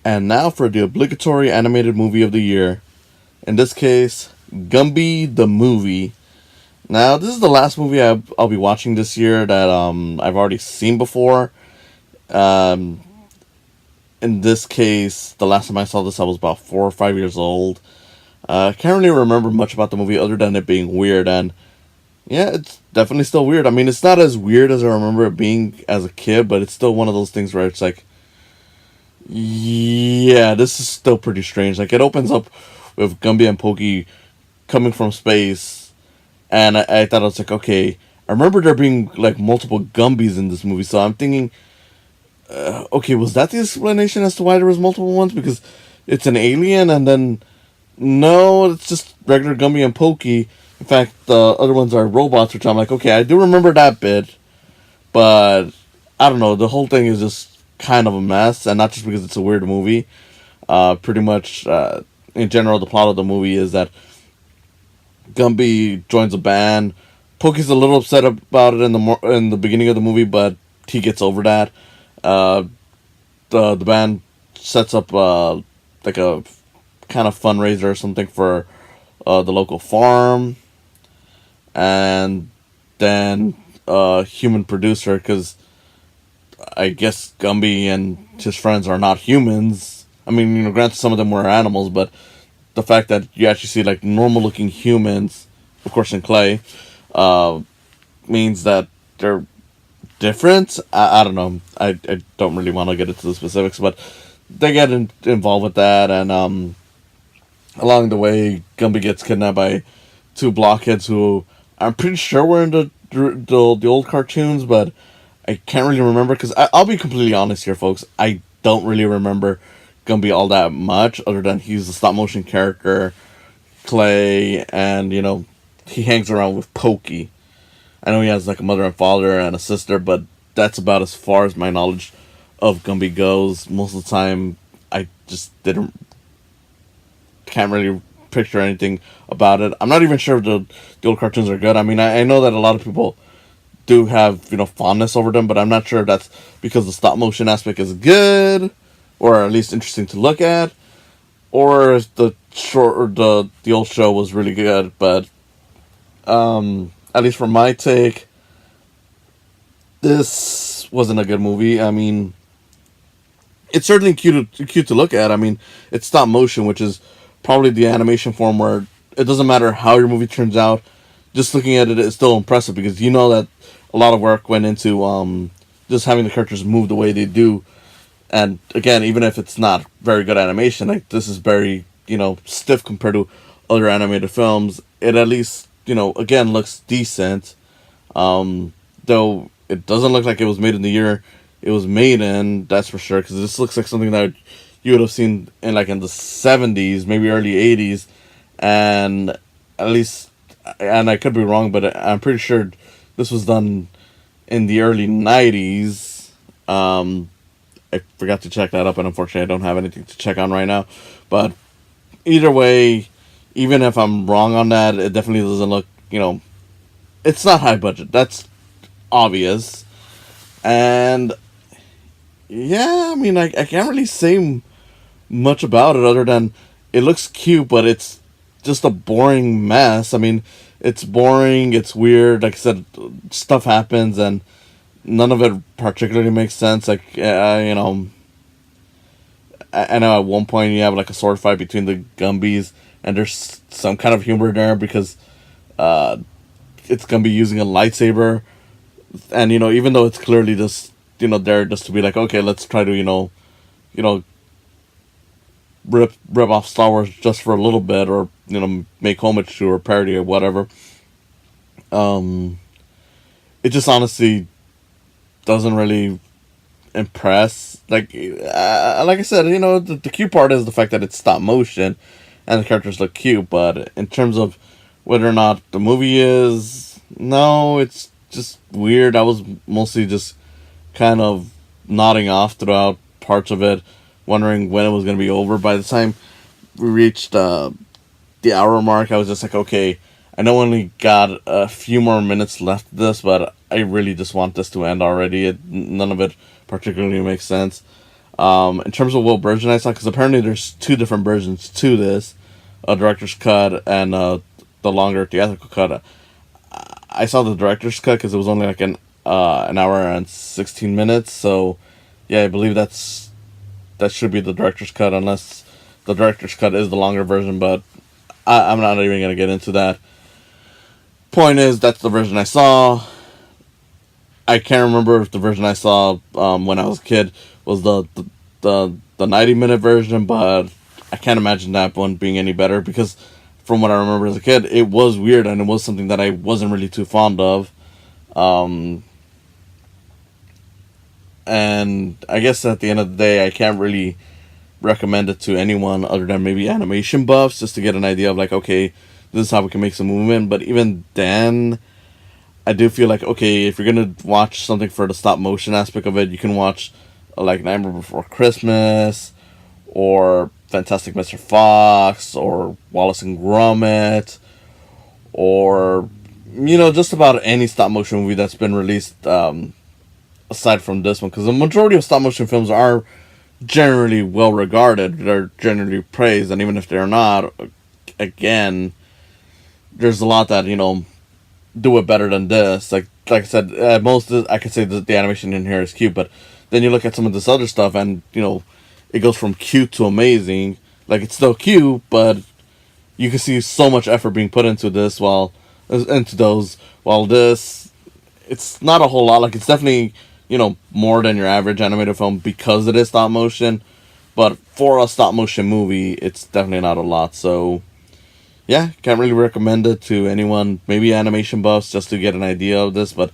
And now for the obligatory animated movie of the year. In this case, Gumby the movie. Now, this is the last movie I'll be watching this year that I've already seen before. Um, in this case, the last time I saw this, I was about 4 or 5 years old. I can't really remember much about the movie other than it being weird, and yeah, it's definitely still weird. I mean, it's not as weird as I remember it being as a kid, but it's still one of those things where it's like, yeah, this is still pretty strange. Like, it opens up with Gumby and Pokey coming from space, and I thought I was like, okay, I remember there being like multiple Gumbies in this movie, so I'm thinking, okay, was that the explanation as to why there was multiple ones? Because it's an alien, and then no, it's just regular Gumby and Pokey. In fact, the other ones are robots, which I'm like, okay, I do remember that bit, but I don't know. The whole thing is just kind of a mess, and not just because it's a weird movie. Pretty much, in general, the plot of the movie is that Gumby joins a band. Pokey's a little upset about it in the beginning of the movie, but he gets over that. Uh, the band sets up like a kind of fundraiser or something for the local farm, and then human producer, because I guess Gumby and his friends are not humans. I mean, granted, some of them were animals, but the fact that you actually see like normal looking humans, of course in clay, uh, means that they're different. I don't know. I don't really want to get into the specifics, but they get involved with that, and along the way, Gumby gets kidnapped by two blockheads who I'm pretty sure were in the old cartoons, but I can't really remember because I'll be completely honest here, folks. I don't really remember Gumby all that much, other than he's a stop motion character, Clay, and he hangs around with Pokey. I know he has like a mother and father and a sister, but that's about as far as my knowledge of Gumby goes. Most of the time, I just didn't can't really picture anything about it. I'm not even sure if the old cartoons are good. I mean, I know that a lot of people do have fondness over them, but I'm not sure if that's because the stop motion aspect is good, or at least interesting to look at, or if the short or the old show was really good. But at least from my take, this wasn't a good movie. I mean, it's certainly cute to look at. I mean, it's stop motion, which is probably the animation form where it doesn't matter how your movie turns out. Just looking at it is still impressive because you know that a lot of work went into just having the characters move the way they do. And again, even if it's not very good animation, like this is very stiff compared to other animated films. It at least again looks decent. Though it doesn't look like it was made in the year it was made in. That's for sure because this looks like something that you would have seen in the 70s, maybe early 80s, and at least, and I could be wrong, but I'm pretty sure this was done in the early 90s. I forgot to check that up, and unfortunately, I don't have anything to check on right now. But either way, even if I'm wrong on that, it definitely doesn't look, it's not high budget. That's obvious. And yeah, I mean, I can't really say much about it other than it looks cute, but it's just a boring mess. I mean, it's boring, it's weird. Like I said, stuff happens, and none of it particularly makes sense. Like, I know at one point you have like a sword fight between the Gumbies, and there's some kind of humor there because uh, it's Gumby using a lightsaber, and even though it's clearly just there just to be like, okay, let's try to you know rip off Star Wars just for a little bit, or make homage to or parody or whatever. Um, it just honestly doesn't really impress. Like I said, the cute part is the fact that it's stop motion, and the characters look cute. But in terms of whether or not the movie is, no, it's just weird. I was mostly just kind of nodding off throughout parts of it, wondering when it was going to be over. By the time we reached the hour mark, I was just like, okay, I know I only got a few more minutes left of this, but I really just want this to end already. None of it particularly makes sense. In terms of what version I saw, because apparently there's two different versions to this, a director's cut and the longer theatrical cut. I saw the director's cut because it was only like an hour and 16 minutes. So yeah, I believe that should be the director's cut, unless the director's cut is the longer version. But I'm not even gonna get into that. Point is, that's the version I saw. I can't remember if the version I saw when I was a kid was the 90-minute version, but I can't imagine that one being any better, because from what I remember as a kid, it was weird and it was something that I wasn't really too fond of. And I guess at the end of the day, I can't really recommend it to anyone other than maybe animation buffs, just to get an idea of like, okay, this is how we can make some movement. But even then, I do feel like, okay, if you're gonna watch something for the stop motion aspect of it, you can watch like Nightmare Before Christmas, or Fantastic Mr. Fox, or Wallace and Gromit, or just about any stop motion movie that's been released, aside from this one, because the majority of stop motion films are generally well regarded. They're generally praised, and even if they're not, again, there's a lot that do it better than this. Like I said, most of I could say that the animation in here is cute, but then you look at some of this other stuff, and it goes from cute to amazing. Like, it's still cute, but you can see so much effort being put into this, while this, it's not a whole lot. Like, it's definitely more than your average animated film because it is stop motion, but for a stop motion movie, it's definitely not a lot. So yeah, can't really recommend it to anyone. Maybe animation buffs, just to get an idea of this. But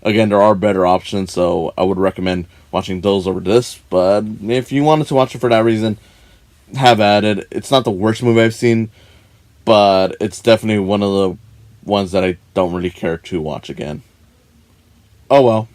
again, there are better options, so I would recommend watching those over this. But if you wanted to watch it for that reason, have at it. It's not the worst movie I've seen, but it's definitely one of the ones that I don't really care to watch again. Oh well.